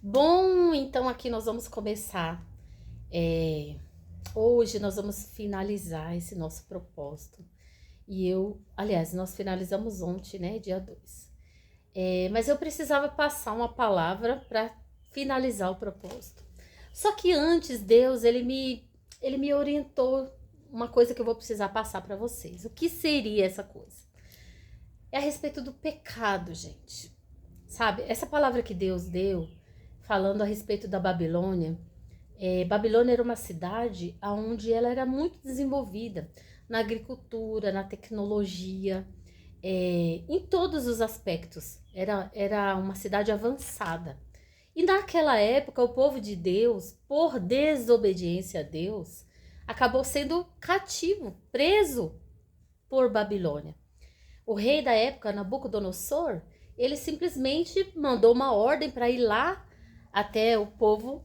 Bom, então aqui nós vamos começar. é, Hoje nós vamos finalizar esse nosso propósito. Aliás, nós finalizamos ontem, né, dia 2. Mas eu precisava passar uma palavra para finalizar o propósito. Só que antes, Deus, ele me orientou uma coisa que eu vou precisar passar para vocês. O que seria essa coisa? É a respeito do pecado, gente. Sabe, essa palavra que Deus deu, falando a respeito da Babilônia. Babilônia era uma cidade onde ela era muito desenvolvida na agricultura, na tecnologia, em todos os aspectos. Era uma cidade avançada. E naquela época, o povo de Deus, por desobediência a Deus, acabou sendo cativo, preso por Babilônia. O rei da época, Nabucodonosor, ele simplesmente mandou uma ordem para ir lá até o povo,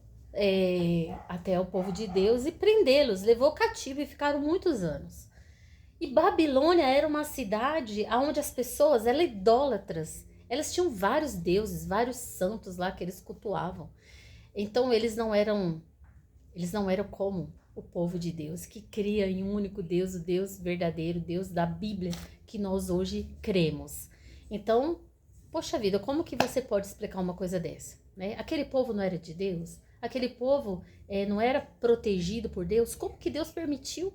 até o povo de Deus e prendê-los. Levou cativo e ficaram muitos anos. E Babilônia era uma cidade onde as pessoas eram idólatras. Elas tinham vários deuses, vários santos lá que eles cultuavam. Então eles não eram como o povo de Deus, que cria em um único Deus, o Deus verdadeiro, o Deus da Bíblia, que nós hoje cremos. Então, poxa vida, como que você pode explicar uma coisa dessa? Né? Aquele povo não era de Deus? Aquele povo não era protegido por Deus? Como que Deus permitiu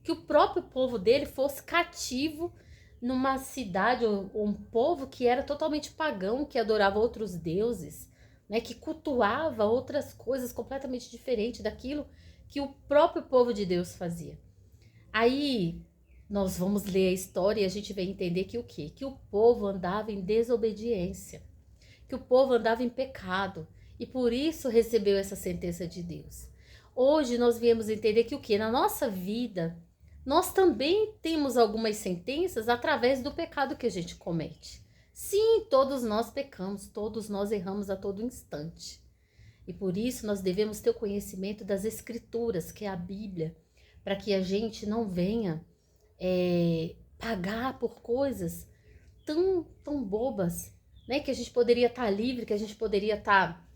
que o próprio povo dele fosse cativo numa cidade, ou um povo que era totalmente pagão, que adorava outros deuses, né, que cultuava outras coisas completamente diferentes daquilo que o próprio povo de Deus fazia. Aí nós vamos ler a história e a gente vai entender que o quê? Que o povo andava em desobediência, que o povo andava em pecado e por isso recebeu essa sentença de Deus. Hoje nós viemos entender que o quê? Na nossa vida, nós também temos algumas sentenças através do pecado que a gente comete. Sim, todos nós pecamos, todos nós erramos a todo instante. E por isso nós devemos ter o conhecimento das Escrituras, que é a Bíblia, para que a gente não venha pagar por coisas tão bobas, né? Que a gente poderia estar livre, que a gente poderia estar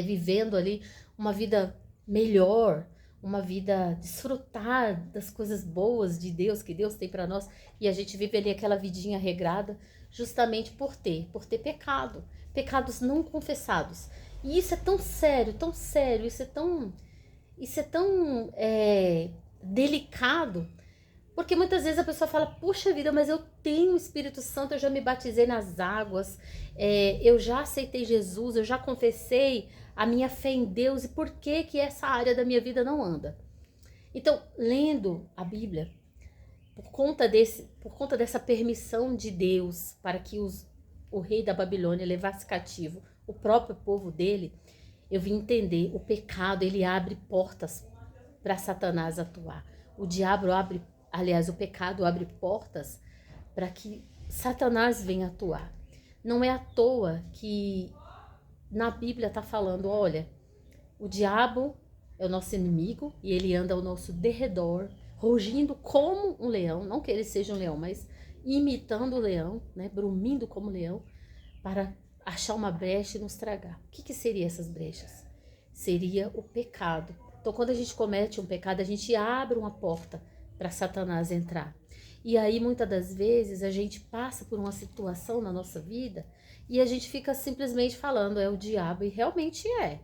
vivendo ali uma vida melhor, uma vida, desfrutar das coisas boas de Deus, que Deus tem para nós, e a gente vive ali aquela vidinha regrada, justamente por ter pecado, pecados não confessados. E isso é tão sério, isso é tão delicado, porque muitas vezes a pessoa fala, puxa vida, mas eu tenho o Espírito Santo, eu já me batizei nas águas, eu já aceitei Jesus, eu já confessei a minha fé em Deus, e por que que essa área da minha vida não anda? Então, lendo a Bíblia, por conta dessa permissão de Deus para que o rei da Babilônia levasse cativo o próprio povo dele, eu vim entender, o pecado, ele abre portas para Satanás atuar. O diabo abre, aliás, o pecado abre portas para que Satanás venha atuar. Não é à toa que na Bíblia está falando, olha, o diabo é o nosso inimigo e ele anda ao nosso derredor, rugindo como um leão, não que ele seja um leão, mas imitando o leão, né, brumindo como leão, para achar uma brecha e nos tragar. O que seria essas brechas? Seria o pecado. Então, quando a gente comete um pecado, a gente abre uma porta para Satanás entrar. E aí, muitas das vezes, a gente passa por uma situação na nossa vida e a gente fica simplesmente falando, é o diabo, e realmente é.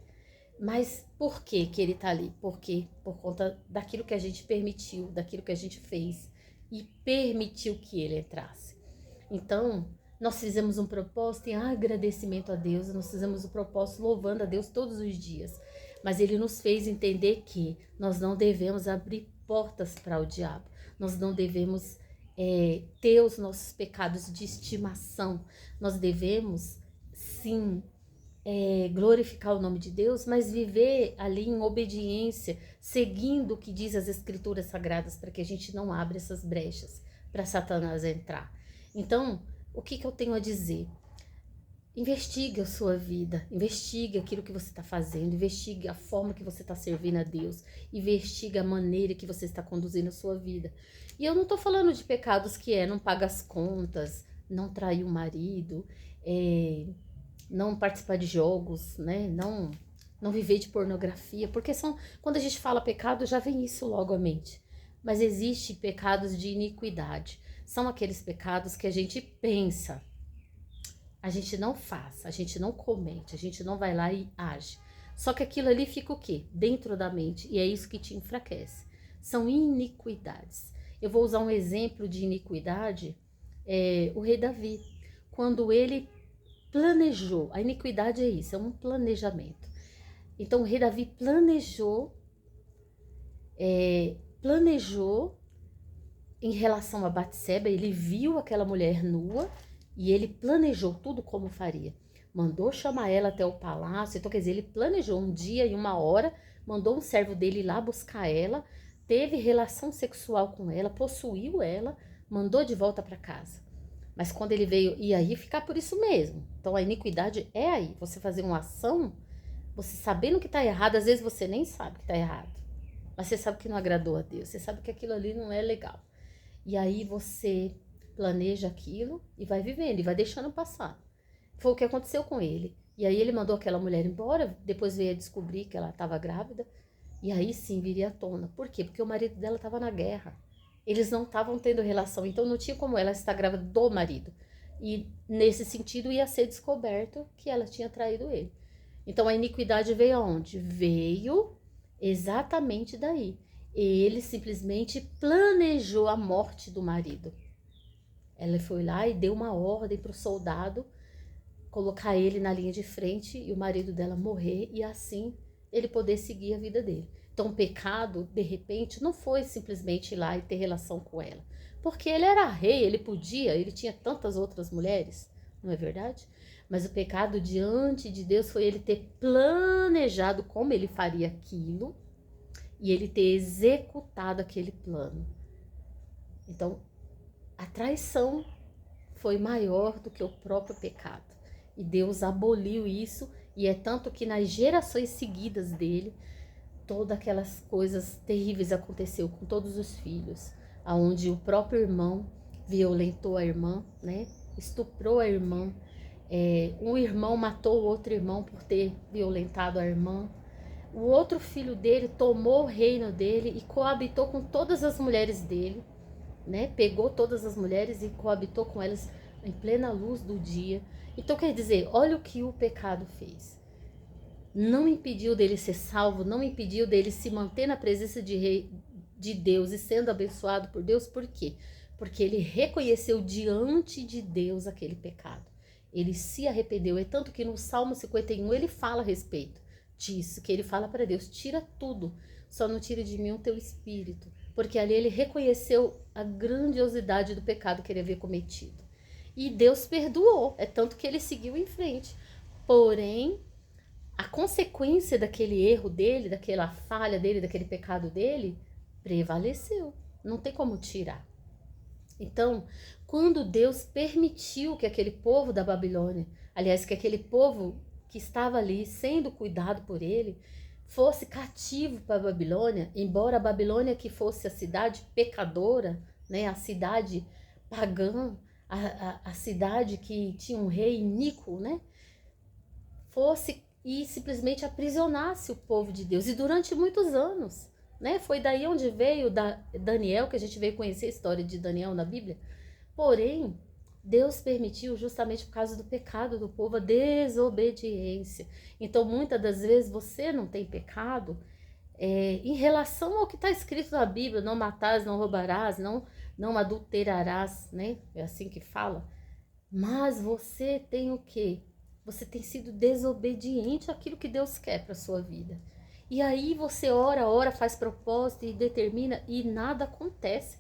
Mas por que que ele tá ali? Porque por conta daquilo que a gente permitiu, daquilo que a gente fez e permitiu que ele entrasse. Então, nós fizemos um propósito em agradecimento a Deus, nós fizemos um propósito louvando a Deus todos os dias. Mas ele nos fez entender que nós não devemos abrir portas para o diabo. Nós não devemos ter os nossos pecados de estimação. Nós devemos, sim, glorificar o nome de Deus, mas viver ali em obediência, seguindo o que diz as Escrituras Sagradas, para que a gente não abra essas brechas para Satanás entrar. Então, o que eu tenho a dizer? Investigue a sua vida, investigue aquilo que você está fazendo, investigue a forma que você está servindo a Deus, investigue a maneira que você está conduzindo a sua vida. E eu não estou falando de pecados que não pagar as contas, não trair o marido, não participar de jogos, né? Não viver de pornografia, porque quando a gente fala pecado, já vem isso logo à mente. Mas existe pecados de iniquidade. São aqueles pecados que a gente pensa, a gente não faz, a gente não comete, a gente não vai lá e age. Só que aquilo ali fica o quê? Dentro da mente, e é isso que te enfraquece. São iniquidades. Eu vou usar um exemplo de iniquidade, o rei Davi. Quando ele planejou, a iniquidade é isso, é um planejamento. Então o rei Davi planejou em relação a Batseba, ele viu aquela mulher nua e ele planejou tudo como faria. Mandou chamar ela até o palácio, então quer dizer, ele planejou um dia e uma hora, mandou um servo dele ir lá buscar ela, teve relação sexual com ela, possuiu ela, mandou de volta para casa. Mas quando ele veio, e aí ficar por isso mesmo. Então a iniquidade é aí, você fazer uma ação, você sabendo que está errado, às vezes você nem sabe que está errado, mas você sabe que não agradou a Deus, você sabe que aquilo ali não é legal. E aí você planeja aquilo e vai vivendo, e vai deixando passar. Foi o que aconteceu com ele. E aí ele mandou aquela mulher embora, depois veio a descobrir que ela estava grávida, e aí sim viria à tona. Por quê? Porque o marido dela estava na guerra. Eles não estavam tendo relação, então não tinha como ela estar grávida do marido. E nesse sentido ia ser descoberto que ela tinha traído ele. Então a iniquidade veio aonde? Veio exatamente daí. Ele simplesmente planejou a morte do marido. Ela foi lá e deu uma ordem para o soldado colocar ele na linha de frente e o marido dela morrer e assim ele poder seguir a vida dele. Então o pecado, de repente, não foi simplesmente ir lá e ter relação com ela. Porque ele era rei, ele tinha tantas outras mulheres, não é verdade? Mas o pecado diante de Deus foi ele ter planejado como ele faria aquilo e ele ter executado aquele plano. Então, a traição foi maior do que o próprio pecado. E Deus aboliu isso, e é tanto que nas gerações seguidas dele, todas aquelas coisas terríveis aconteceu com todos os filhos, aonde o próprio irmão violentou a irmã, né? Estuprou a irmã. Um irmão matou o outro irmão por ter violentado a irmã. O outro filho dele tomou o reino dele e coabitou com todas as mulheres dele, né? Pegou todas as mulheres e coabitou com elas em plena luz do dia. Então quer dizer, olha o que o pecado fez. Não impediu dele ser salvo, não impediu dele se manter na presença de Deus e sendo abençoado por Deus. Por quê? Porque ele reconheceu diante de Deus aquele pecado. Ele se arrependeu. É tanto que no Salmo 51 ele fala a respeito disso, que ele fala para Deus, tira tudo, só não tira de mim o teu espírito. Porque ali ele reconheceu a grandiosidade do pecado que ele havia cometido. E Deus perdoou, é tanto que ele seguiu em frente. Porém, a consequência daquele erro dele, daquela falha dele, daquele pecado dele, prevaleceu. Não tem como tirar. Então, quando Deus permitiu que aquele povo da Babilônia, aliás, que aquele povo que estava ali sendo cuidado por ele, fosse cativo para a Babilônia, embora a Babilônia que fosse a cidade pecadora, né, a cidade pagã, a cidade que tinha um rei iníquo, né, fosse e simplesmente aprisionasse o povo de Deus. E durante muitos anos, né, foi daí onde veio Daniel, que a gente veio conhecer a história de Daniel na Bíblia. Porém, Deus permitiu justamente por causa do pecado do povo, a desobediência. Então, muitas das vezes você não tem pecado em relação ao que está escrito na Bíblia, não matarás, não roubarás, não adulterarás, né? É assim que fala. Mas você tem o quê? Você tem sido desobediente àquilo que Deus quer para sua vida. E aí você ora, faz propósito e determina e nada acontece.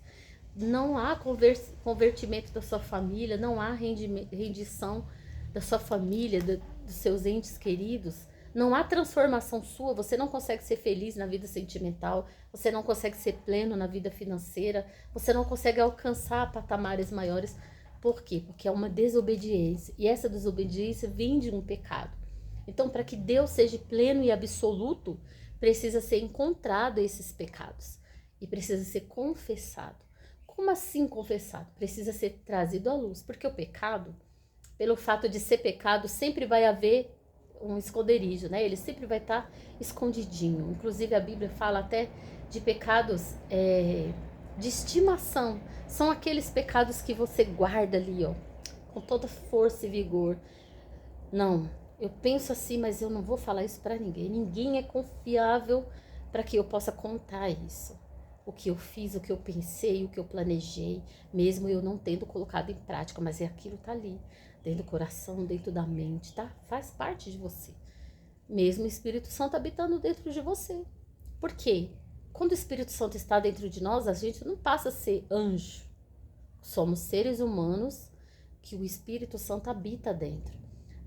Não há convertimento da sua família, não há rendição da sua família, dos seus entes queridos. Não há transformação sua, você não consegue ser feliz na vida sentimental, você não consegue ser pleno na vida financeira, você não consegue alcançar patamares maiores. Por quê? Porque é uma desobediência. E essa desobediência vem de um pecado. Então, para que Deus seja pleno e absoluto, precisa ser encontrado esses pecados. E precisa ser confessado. Como assim confessado? Precisa ser trazido à luz. Porque o pecado, pelo fato de ser pecado, sempre vai haver um esconderijo, né? Ele sempre vai estar escondidinho. Inclusive a Bíblia fala até de pecados de estimação. São aqueles pecados que você guarda ali, ó, com toda força e vigor. Não, eu penso assim, mas eu não vou falar isso para ninguém. Ninguém é confiável para que eu possa contar isso. O que eu fiz, o que eu pensei, o que eu planejei, mesmo eu não tendo colocado em prática, mas aquilo tá ali, dentro do coração, dentro da mente, tá? Faz parte de você. Mesmo o Espírito Santo habitando dentro de você. Por quê? Quando o Espírito Santo está dentro de nós, a gente não passa a ser anjo. Somos seres humanos que o Espírito Santo habita dentro.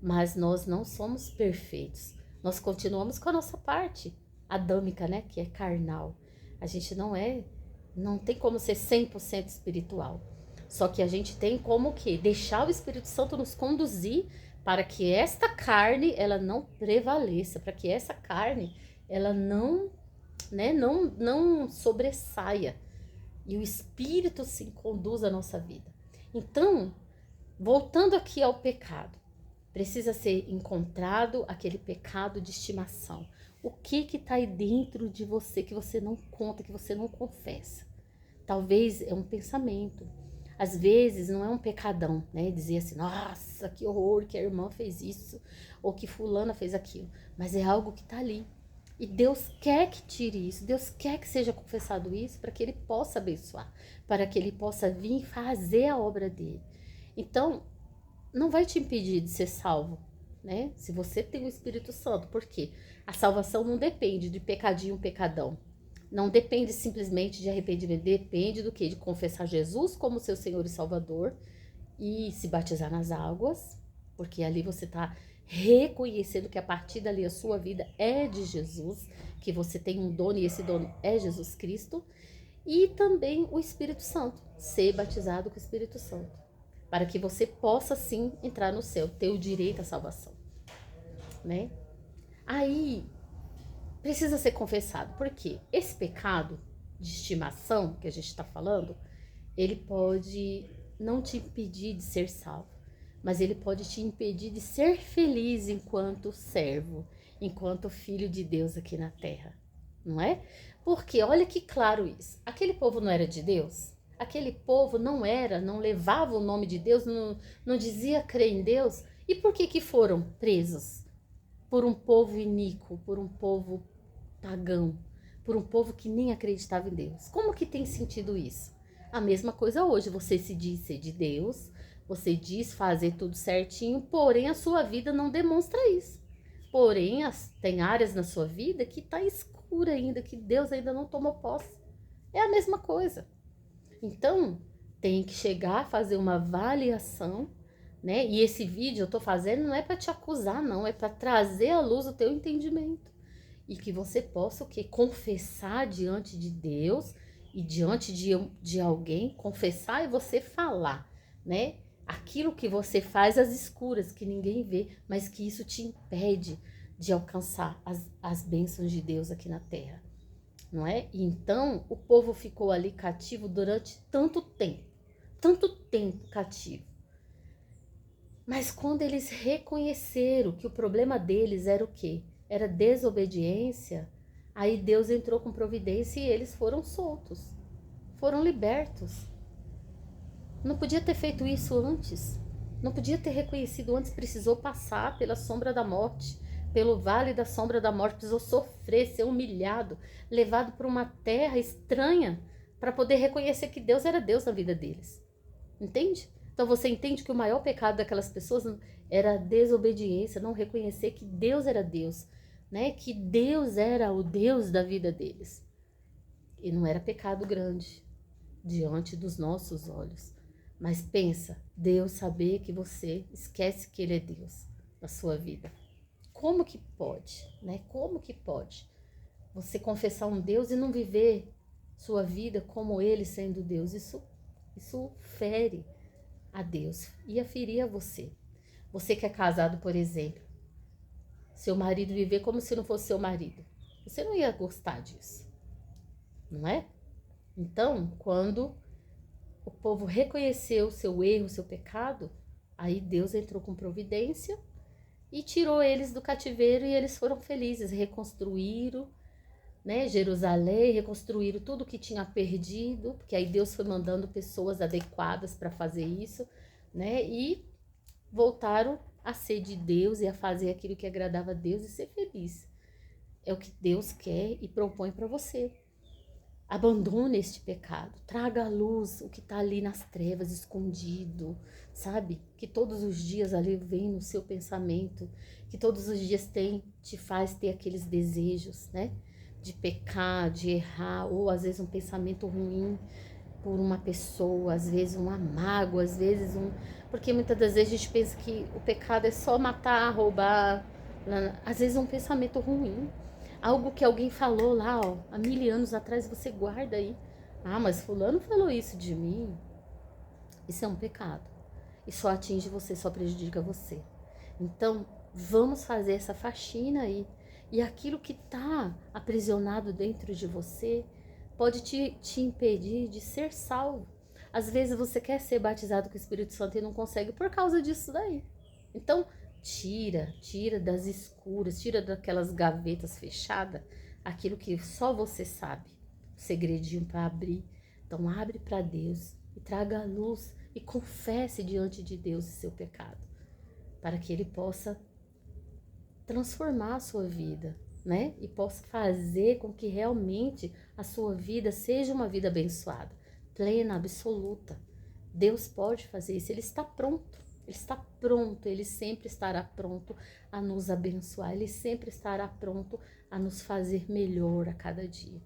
Mas nós não somos perfeitos. Nós continuamos com a nossa parte adâmica, né? Que é carnal. A gente não tem como ser 100% espiritual. Só que a gente tem como o quê? Deixar o Espírito Santo nos conduzir para que esta carne, ela não prevaleça, para que essa carne, ela não sobressaia. E o Espírito sim conduz a nossa vida. Então, voltando aqui ao pecado, precisa ser encontrado aquele pecado de estimação. O que está aí dentro de você que você não conta, que você não confessa? Talvez é um pensamento. Às vezes não é um pecadão, né? Dizer assim, nossa, que horror que a irmã fez isso, ou que fulana fez aquilo. Mas é algo que está ali. E Deus quer que tire isso, Deus quer que seja confessado isso para que Ele possa abençoar, para que Ele possa vir fazer a obra dele. Então, não vai te impedir de ser salvo, né? Se você tem o Espírito Santo, por quê? A salvação não depende de pecadinho, pecadão. Não depende simplesmente de arrependimento, depende do quê? De confessar Jesus como seu Senhor e Salvador e se batizar nas águas, porque ali você está reconhecendo que a partir dali a sua vida é de Jesus, que você tem um dono e esse dono é Jesus Cristo, e também o Espírito Santo, ser batizado com o Espírito Santo, para que você possa sim entrar no céu, ter o direito à salvação, né? Aí precisa ser confessado, porque esse pecado de estimação que a gente está falando, ele pode não te impedir de ser salvo, mas ele pode te impedir de ser feliz enquanto servo, enquanto filho de Deus aqui na terra, não é? Porque olha que claro isso, aquele povo não era de Deus? Aquele povo não levava o nome de Deus, não dizia crer em Deus, e por que foram presos? Por um povo iníquo, por um povo pagão, por um povo que nem acreditava em Deus. Como que tem sentido isso? A mesma coisa hoje, você se diz ser de Deus, você diz fazer tudo certinho, porém a sua vida não demonstra isso. Porém, tem áreas na sua vida que está escura ainda, que Deus ainda não tomou posse. É a mesma coisa. Então, tem que chegar a fazer uma avaliação, né? E esse vídeo eu tô fazendo não é para te acusar, não, é para trazer à luz o teu entendimento. E que você possa o quê? Confessar diante de Deus e diante de alguém, confessar e você falar, né? Aquilo que você faz às escuras, que ninguém vê, mas que isso te impede de alcançar as bênçãos de Deus aqui na terra, não é? E então o povo ficou ali cativo durante tanto tempo cativo. Mas quando eles reconheceram que o problema deles era o quê? Era desobediência, aí Deus entrou com providência e eles foram soltos, foram libertos. Não podia ter feito isso antes, não podia ter reconhecido antes, precisou passar pela sombra da morte, pelo vale da sombra da morte, precisou sofrer, ser humilhado, levado para uma terra estranha, para poder reconhecer que Deus era Deus na vida deles. Entende? Então você entende que o maior pecado daquelas pessoas era a desobediência, não reconhecer que Deus era Deus, né? Que Deus era o Deus da vida deles. E não era pecado grande diante dos nossos olhos. Mas pensa, Deus saber que você esquece que Ele é Deus na sua vida. Como que pode, né? Como que pode você confessar um Deus e não viver sua vida como Ele sendo Deus? Isso fere a Deus, ia ferir a você. Você que é casado, por exemplo, seu marido viver como se não fosse seu marido, você não ia gostar disso, não é? Então, quando o povo reconheceu o seu erro, o seu pecado, Aí Deus entrou com providência e tirou eles do cativeiro e eles foram felizes, reconstruíram, né, Jerusalém, reconstruíram tudo que tinha perdido, porque aí Deus foi mandando pessoas adequadas para fazer isso, né, e voltaram a ser de Deus e a fazer aquilo que agradava a Deus e ser feliz. É o que Deus quer e propõe para você. Abandone este pecado, traga à luz o que está ali nas trevas, escondido, sabe? Que todos os dias ali vem no seu pensamento, que todos os dias te faz ter aqueles desejos, né? De pecar, de errar, ou às vezes um pensamento ruim por uma pessoa, às vezes uma mágoa, às vezes Porque muitas das vezes a gente pensa que o pecado é só matar, roubar, às vezes é um pensamento ruim. Algo que alguém falou lá, ó, há 1000 anos atrás, você guarda aí. Ah, mas fulano falou isso de mim. Isso é um pecado. E só atinge você, só prejudica você. Então, vamos fazer essa faxina aí. E aquilo que está aprisionado dentro de você pode te impedir de ser salvo. Às vezes você quer ser batizado com o Espírito Santo e não consegue por causa disso daí. Então, tira das escuras, tira daquelas gavetas fechadas, aquilo que só você sabe, o segredinho para abrir. Então, abre para Deus e traga a luz e confesse diante de Deus o seu pecado, para que Ele possa transformar a sua vida, né? E possa fazer com que realmente a sua vida seja uma vida abençoada, plena, absoluta. Deus pode fazer isso, Ele está pronto. Ele está pronto, Ele sempre estará pronto a nos abençoar, Ele sempre estará pronto a nos fazer melhor a cada dia.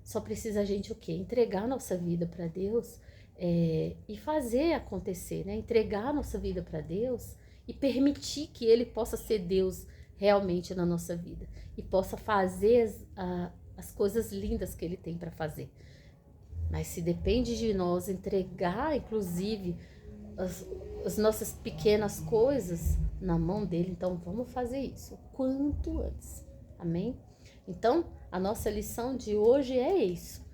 Só precisa a gente o quê? Entregar a nossa vida para Deus e fazer acontecer, né? Entregar a nossa vida para Deus e permitir que Ele possa ser Deus realmente na nossa vida e possa fazer as coisas lindas que Ele tem para fazer. Mas se depende de nós entregar, inclusive, as nossas pequenas coisas na mão dele, então vamos fazer isso o quanto antes, amém? Então, a nossa lição de hoje é isso: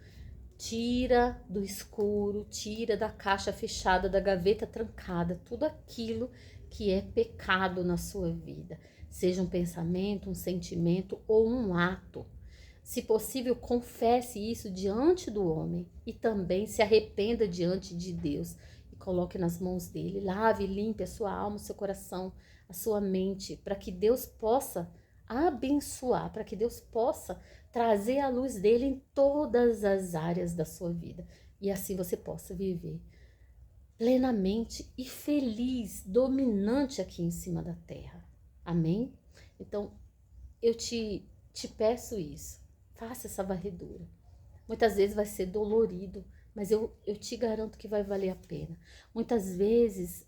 tira do escuro, tira da caixa fechada, da gaveta trancada, tudo aquilo que é pecado na sua vida, seja um pensamento, um sentimento ou um ato. Se possível, confesse isso diante do homem e também se arrependa diante de Deus e coloque nas mãos dele. Lave e limpe a sua alma, o seu coração, a sua mente, para que Deus possa abençoar, para que Deus possa trazer a luz dele em todas as áreas da sua vida. E assim você possa viver plenamente e feliz, dominante aqui em cima da terra. Amém? Então, eu te peço isso. Faça essa varredura. Muitas vezes vai ser dolorido, mas eu te garanto que vai valer a pena. Muitas vezes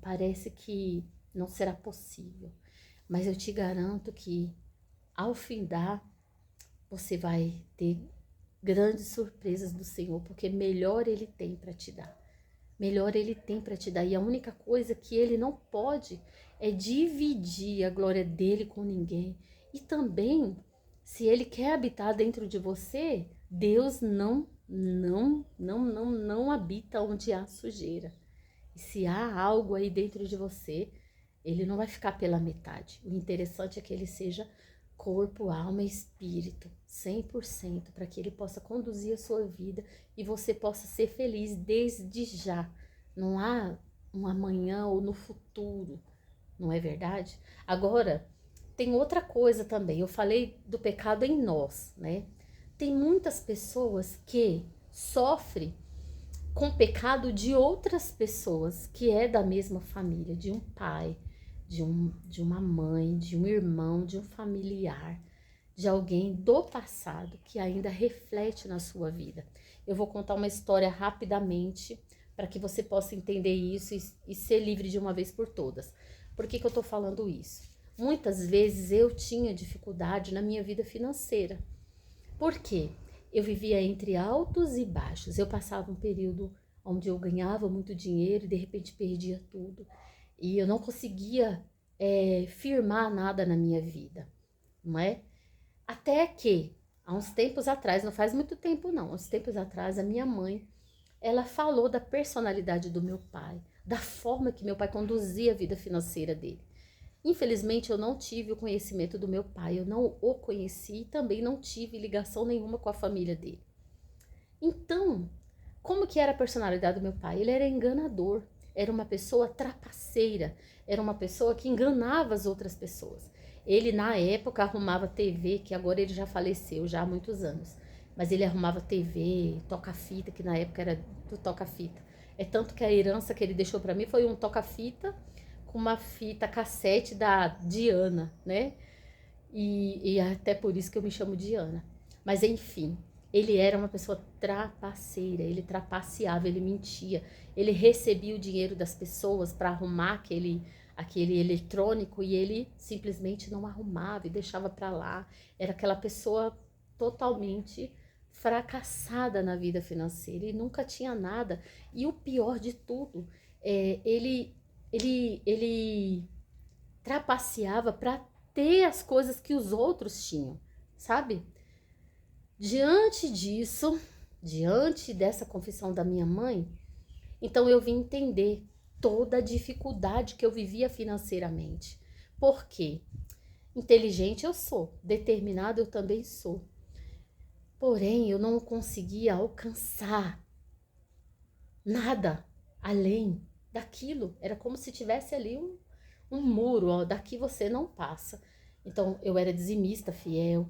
parece que não será possível, mas eu te garanto que ao findar você vai ter grandes surpresas do Senhor, porque melhor Ele tem para te dar. Melhor Ele tem para te dar. E a única coisa que Ele não pode é dividir a glória dele com ninguém. E também, se Ele quer habitar dentro de você, Deus não habita onde há sujeira. E se há algo aí dentro de você, Ele não vai ficar pela metade. O interessante é que Ele seja corpo, alma e espírito, 100%, para que Ele possa conduzir a sua vida e você possa ser feliz desde já. Não há um amanhã ou no futuro, não é verdade? Agora, tem outra coisa também. Eu falei do pecado em nós, né? Tem muitas pessoas que sofrem com pecado de outras pessoas, que é da mesma família, de um pai, de uma mãe, de um irmão, de um familiar, de alguém do passado que ainda reflete na sua vida. Eu vou contar uma história rapidamente para que você possa entender isso e ser livre de uma vez por todas. Por que eu tô falando isso? Muitas vezes eu tinha dificuldade na minha vida financeira. Por quê? Eu vivia entre altos e baixos. Eu passava um período onde eu ganhava muito dinheiro e de repente perdia tudo. E eu não conseguia firmar nada na minha vida, não é? Até que, há uns tempos atrás, não faz muito tempo não, há uns tempos atrás, a minha mãe, ela falou da personalidade do meu pai, da forma que meu pai conduzia a vida financeira dele. Infelizmente, eu não tive o conhecimento do meu pai, eu não o conheci e também não tive ligação nenhuma com a família dele. Então, como que era a personalidade do meu pai? Ele era enganador, era uma pessoa trapaceira, era uma pessoa que enganava as outras pessoas. Ele, na época, arrumava TV, que agora ele já faleceu, já há muitos anos. Mas ele arrumava TV, toca-fita, que na época era do toca-fita. É tanto que a herança que ele deixou para mim foi um toca-fita com uma fita cassete da Diana, né? E até por isso que eu me chamo Diana. Mas enfim, ele era uma pessoa trapaceira, ele trapaceava, ele mentia. Ele recebia o dinheiro das pessoas para arrumar aquele eletrônico e ele simplesmente não arrumava e deixava para lá. Era aquela pessoa totalmente fracassada na vida financeira e nunca tinha nada. E o pior de tudo, ele trapaceava para ter as coisas que os outros tinham, sabe? Diante disso, diante dessa confissão da minha mãe, então eu vim entender toda a dificuldade que eu vivia financeiramente. Por quê? Inteligente eu sou, determinada eu também sou. Porém, eu não conseguia alcançar nada além daquilo. Era como se tivesse ali um muro, ó, daqui você não passa. Então, eu era dizimista fiel.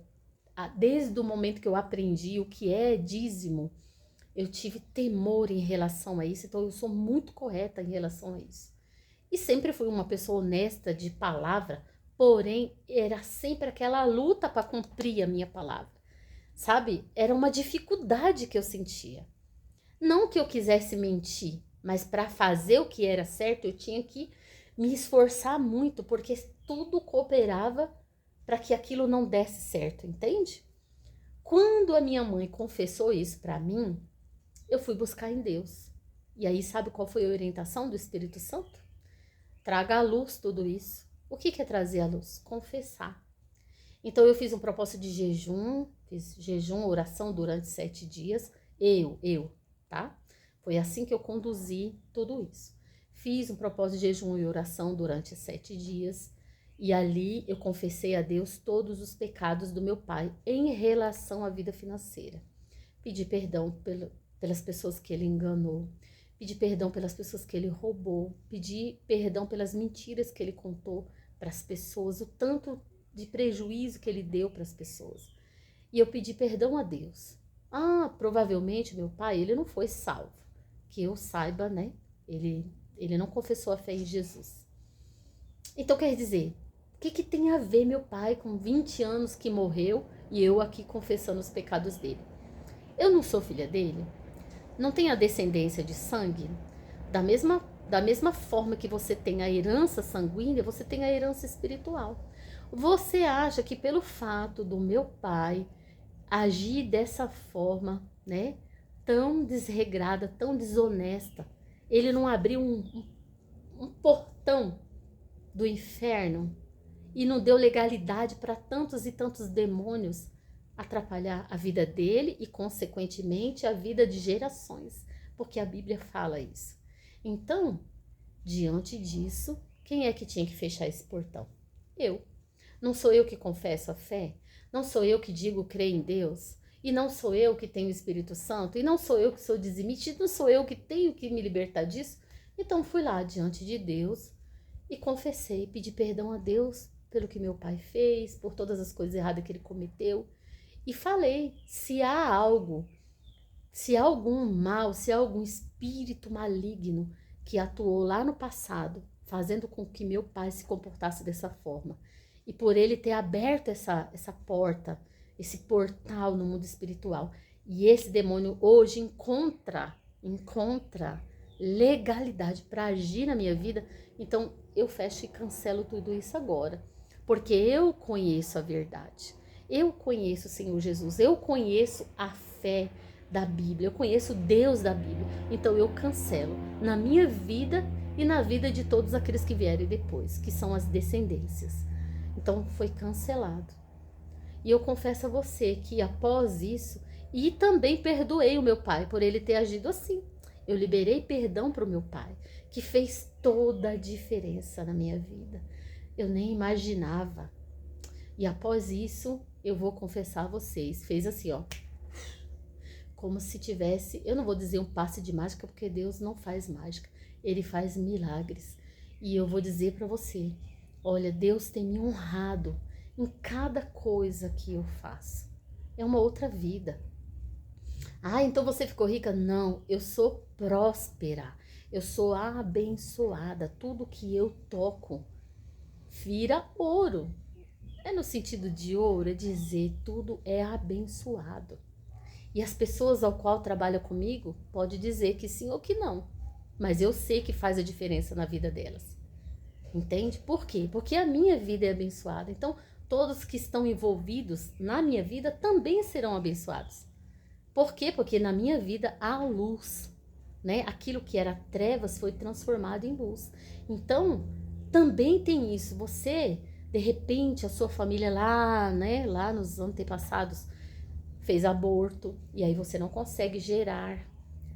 Desde o momento que eu aprendi o que é dízimo, eu tive temor em relação a isso. Então, eu sou muito correta em relação a isso. E sempre fui uma pessoa honesta de palavra, porém, era sempre aquela luta para cumprir a minha palavra. Sabe? Era uma dificuldade que eu sentia. Não que eu quisesse mentir, mas para fazer o que era certo, eu tinha que me esforçar muito, porque tudo cooperava para que aquilo não desse certo, entende? Quando a minha mãe confessou isso para mim, eu fui buscar em Deus. E aí, sabe qual foi a orientação do Espírito Santo? Traga à luz tudo isso. O que é trazer à luz? Confessar. Então, eu fiz um propósito de jejum, fiz jejum, oração durante 7 dias. Tá? Foi assim que eu conduzi tudo isso. Fiz um propósito de jejum e oração durante 7 dias. E ali eu confessei a Deus todos os pecados do meu pai em relação à vida financeira. Pedi perdão pelas pessoas que ele enganou. Pedi perdão pelas pessoas que ele roubou. Pedi perdão pelas mentiras que ele contou para as pessoas. O tanto de prejuízo que ele deu para as pessoas. E eu pedi perdão a Deus. Provavelmente meu pai, ele não foi salvo. Que eu saiba, né? Ele não confessou a fé em Jesus. Então, quer dizer, o que tem a ver meu pai com 20 anos que morreu e eu aqui confessando os pecados dele? Eu não sou filha dele? Não tenho a descendência de sangue? Da mesma forma que você tem a herança sanguínea, você tem a herança espiritual. Você acha que pelo fato do meu pai agir dessa forma, né, tão desregrada, tão desonesta, ele não abriu um portão do inferno e não deu legalidade para tantos e tantos demônios atrapalhar a vida dele e, consequentemente, a vida de gerações, porque a Bíblia fala isso. Então, diante disso, quem é que tinha que fechar esse portão? Eu. Não sou eu que confesso a fé? Não sou eu que digo crer em Deus? E não sou eu que tenho o Espírito Santo? E não sou eu que sou dizimista? E não sou eu que tenho que me libertar disso? Então fui lá diante de Deus e confessei, pedi perdão a Deus pelo que meu pai fez, por todas as coisas erradas que ele cometeu. E falei, se há algo, se há algum mal, se há algum espírito maligno que atuou lá no passado, fazendo com que meu pai se comportasse dessa forma, e por ele ter aberto essa porta, esse portal no mundo espiritual, e esse demônio hoje encontra legalidade para agir na minha vida, então eu fecho e cancelo tudo isso agora, porque eu conheço a verdade, eu conheço o Senhor Jesus, eu conheço a fé da Bíblia, eu conheço o Deus da Bíblia, então eu cancelo na minha vida e na vida de todos aqueles que vierem depois, que são as descendências. Então foi cancelado. E eu confesso a você que após isso, e também perdoei o meu pai por ele ter agido assim. eu liberei perdão para o meu pai, que fez toda a diferença na minha vida. Eu nem imaginava. E após isso, eu vou confessar a vocês, fez assim, ó, como se tivesse, eu não vou dizer um passe de mágica, porque Deus não faz mágica, Ele faz milagres. E eu vou dizer para você, olha, Deus tem me honrado em cada coisa que eu faço. É uma outra vida. Ah, então você ficou rica? Não, eu sou próspera, eu sou abençoada, tudo que eu toco vira ouro. É no sentido de ouro, é dizer tudo é abençoado. E as pessoas ao qual trabalham comigo pode dizer que sim ou que não. Mas eu sei que faz a diferença na vida delas. Entende? Por quê? Porque a minha vida é abençoada. Então, todos que estão envolvidos na minha vida também serão abençoados. Por quê? Porque na minha vida há luz, né? Aquilo que era trevas foi transformado em luz. Então, também tem isso. Você, de repente, a sua família lá, né? Lá nos antepassados, fez aborto e aí você não consegue gerar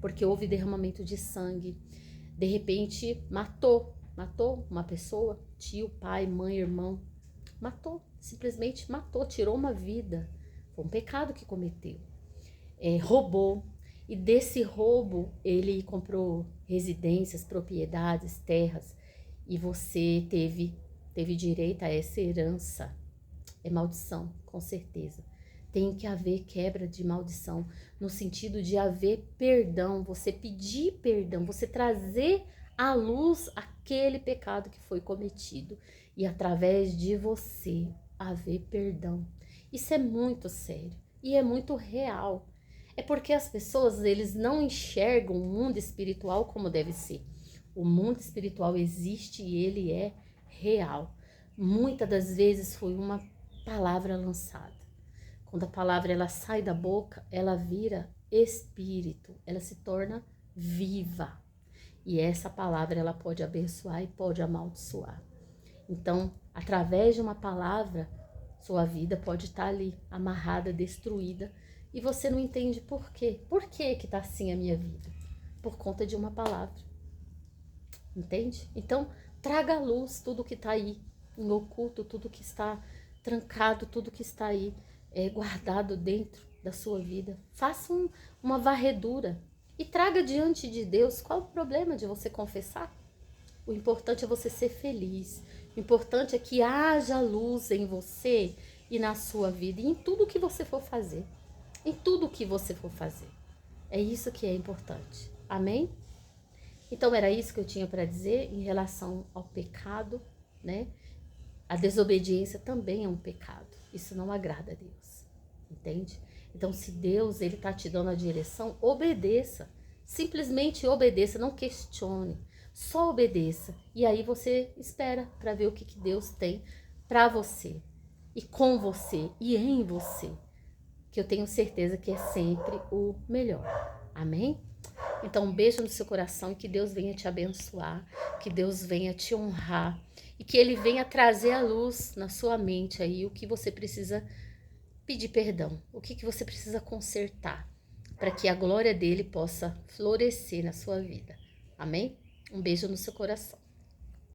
porque houve derramamento de sangue. De repente, matou uma pessoa, tio, pai, mãe, irmão. Matou, simplesmente matou, tirou uma vida. Foi um pecado que cometeu. Roubou. E desse roubo, ele comprou residências, propriedades, terras. E você teve direito a essa herança. É maldição, com certeza. Tem que haver quebra de maldição, no sentido de haver perdão, você pedir perdão, você trazer à luz aquele pecado que foi cometido e através de você haver perdão. Isso é muito sério e é muito real. É porque as pessoas, eles não enxergam o mundo espiritual como deve ser. O mundo espiritual existe e ele é real. Muitas das vezes foi uma palavra lançada. Quando a palavra ela sai da boca, ela vira espírito, ela se torna viva. E essa palavra ela pode abençoar e pode amaldiçoar. Então, através de uma palavra, sua vida pode estar ali amarrada, destruída, e você não entende por quê. Por que que tá assim a minha vida? Por conta de uma palavra. Entende? Então, traga à luz tudo que está aí em oculto, tudo que está trancado, tudo que está aí guardado dentro da sua vida. Faça uma varredura e traga diante de Deus. Qual o problema de você confessar? O importante é você ser feliz. O importante é que haja luz em você e na sua vida e em tudo que você for fazer. Em tudo que você for fazer. É isso que é importante. Amém? Então era isso que eu tinha para dizer em relação ao pecado, né? A desobediência também é um pecado. Isso não agrada a Deus, entende? Então se Deus ele tá te dando a direção, obedeça. Simplesmente obedeça, não questione. Só obedeça. E aí você espera para ver o que Deus tem para você. E com você, e em você. Que eu tenho certeza que é sempre o melhor. Amém? Então, um beijo no seu coração e que Deus venha te abençoar, que Deus venha te honrar e que Ele venha trazer à luz na sua mente aí o que você precisa pedir perdão, o que você precisa consertar, para que a glória dele possa florescer na sua vida. Amém? Um beijo no seu coração.